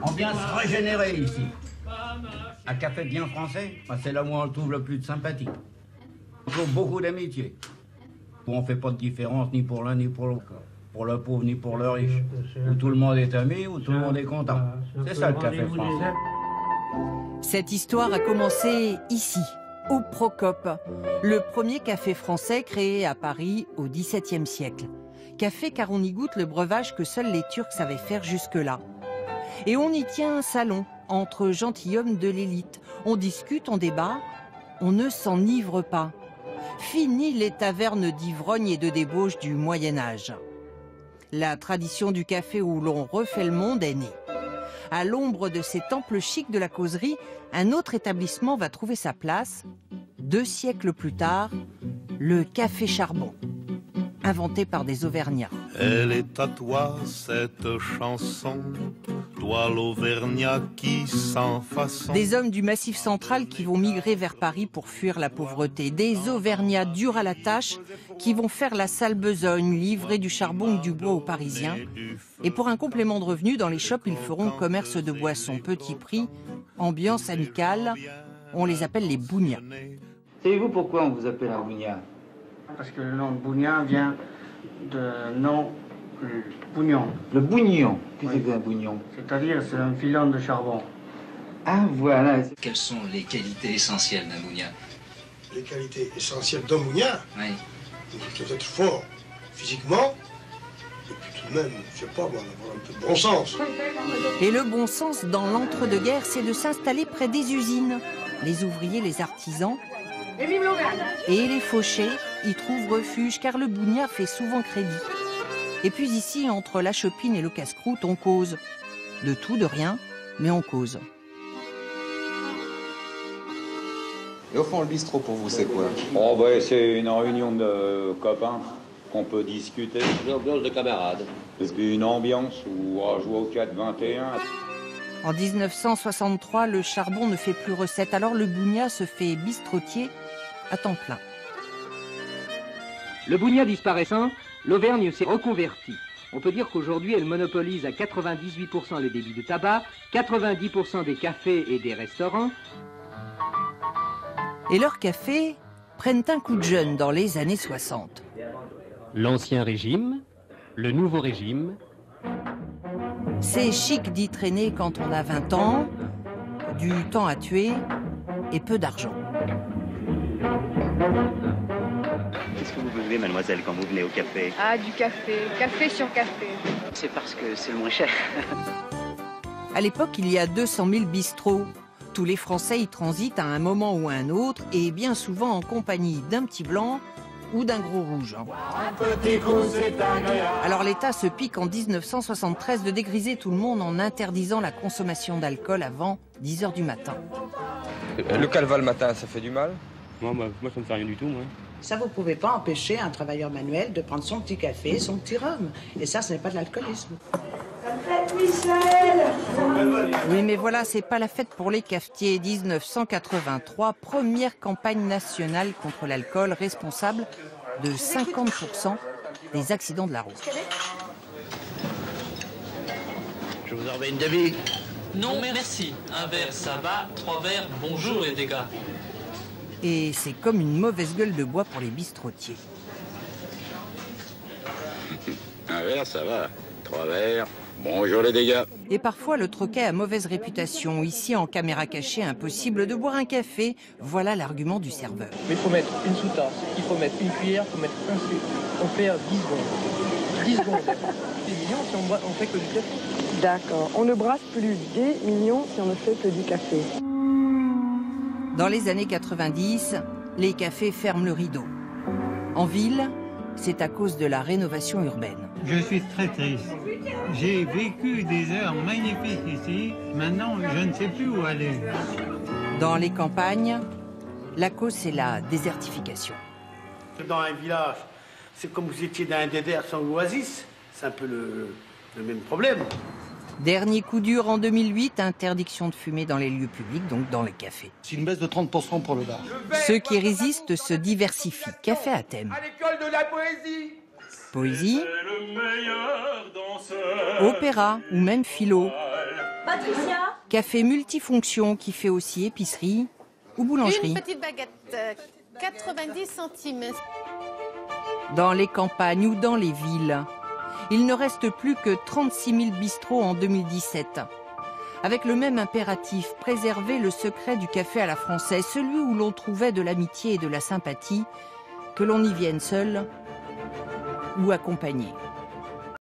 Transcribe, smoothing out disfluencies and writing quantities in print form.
Ambiance régénérée ici. Un café bien français, c'est là où on le trouve le plus de sympathie. On trouve beaucoup d'amitié. Où on ne fait pas de différence ni pour l'un ni pour l'autre. Pour le pauvre ni pour le riche. Où tout le monde est ami, où tout le monde est content. C'est ça le café français. Cette histoire a commencé ici, au Procope, le premier café français créé à Paris au XVIIe siècle. Café car on y goûte le breuvage que seuls les Turcs savaient faire jusque-là. Et on y tient un salon entre gentilshommes de l'élite. On discute, on débat, on ne s'enivre pas. Fini les tavernes d'ivrogne et de débauche du Moyen-Âge. La tradition du café où l'on refait le monde est née. À l'ombre de ces temples chics de la causerie, un autre établissement va trouver sa place. 2 siècles plus tard, le café charbon, inventé par des Auvergnats. Elle est à toi cette chanson, toi l'Auvergnat qui sans façon. Des hommes du Massif central qui vont migrer vers Paris pour fuir la pauvreté. Des Auvergnats durs à la tâche qui vont faire la sale besogne, livrer du charbon ou du bois aux Parisiens. Et pour un complément de revenus, dans les shops, ils feront commerce de boissons, petit prix, ambiance amicale. On les appelle les bougnats. Savez-vous pourquoi on vous appelle un bougnat? Parce que le nom de Bougnan vient de nom bougnon. Le bougnon. Qu'est-ce Oui. que c'est un bougnon? C'est-à-dire c'est un filon de charbon. Ah voilà. Quelles sont les qualités essentielles d'un bougnat? Les qualités essentielles d'un bougnat, Oui. il doit être fort physiquement, et puis tout de même, je sais pas, avoir un peu de bon sens. Et le bon sens dans l'entre-deux-guerres, c'est de s'installer près des usines. Les ouvriers, les artisans et les fauchés y trouvent refuge car le bougnat fait souvent crédit. Et puis ici, entre la chopine et le casse-croûte, on cause. De tout, de rien, mais on cause. Et au fond, le bistrot pour vous, c'est quoi? Oh bah, c'est une réunion de copains qu'on peut discuter. Une ambiance de camarades. C'est une ambiance où on joue au 4-21. En 1963, le charbon ne fait plus recette, alors le bougnat se fait bistrotier à temps plein. Le bougnat disparaissant, l'Auvergne s'est reconvertie. On peut dire qu'aujourd'hui, elle monopolise à 98% les débits de tabac, 90% des cafés et des restaurants. Et leurs cafés prennent un coup de jeune dans les années 60. L'ancien régime, le nouveau régime. C'est chic d'y traîner quand on a 20 ans, du temps à tuer et peu d'argent. Qu'est-ce que vous buvez, mademoiselle, quand vous venez au café? Ah, du café. Café sur café. C'est parce que c'est le moins cher. À l'époque, il y a 200 000 bistrots. Tous les Français y transitent à un moment ou à un autre, et bien souvent en compagnie d'un petit blanc ou d'un gros rouge. Alors l'État se pique en 1973 de dégriser tout le monde en interdisant la consommation d'alcool avant 10 h du matin. Le calva le matin, ça fait du mal? Moi, ça me fait rien du tout, moi. Ça, vous ne pouvez pas empêcher un travailleur manuel de prendre son petit café, son petit rhum. Et ça, ce n'est pas de l'alcoolisme. Oui, mais voilà, c'est pas la fête pour les cafetiers. 1983, première campagne nationale contre l'alcool, responsable de 50% des accidents de la route. Je vous en remets une demi. Non, merci. Un verre, ça va. 3 verres, bonjour les dégâts. Et c'est comme une mauvaise gueule de bois pour les bistrotiers. Un verre, ça va. 3 verres. Bonjour les dégâts. Et parfois, le troquet a mauvaise réputation. Ici, en caméra cachée, impossible de boire un café. Voilà l'argument du serveur. Mais il faut mettre une sous-tasse, il faut mettre une cuillère, il faut mettre un sucre. On perd 10 secondes. 10 secondes. C'est millions si on fait que du café. D'accord. On ne brasse plus 10 millions si on ne fait que du café. Dans les années 90, les cafés ferment le rideau. En ville, c'est à cause de la rénovation urbaine. Je suis très triste. J'ai vécu des heures magnifiques ici. Maintenant, je ne sais plus où aller. Dans les campagnes, la cause, c'est la désertification. Dans un village, c'est comme vous étiez dans un désert sans oasis. C'est un peu le même problème. Dernier coup dur en 2008, interdiction de fumer dans les lieux publics, donc dans les cafés. C'est une baisse de 30% pour le bar. Ceux qui résistent se diversifient. Café à thème. À l'école de la poésie. Poésie. C'est le meilleur dans opéra ou même philo. Patricia. Café multifonction qui fait aussi épicerie ou boulangerie. Une petite baguette, 90 centimes. Dans les campagnes ou dans les villes, il ne reste plus que 36 000 bistrots en 2017. Avec le même impératif, préserver le secret du café à la française, celui où l'on trouvait de l'amitié et de la sympathie, que l'on y vienne seul ou accompagné.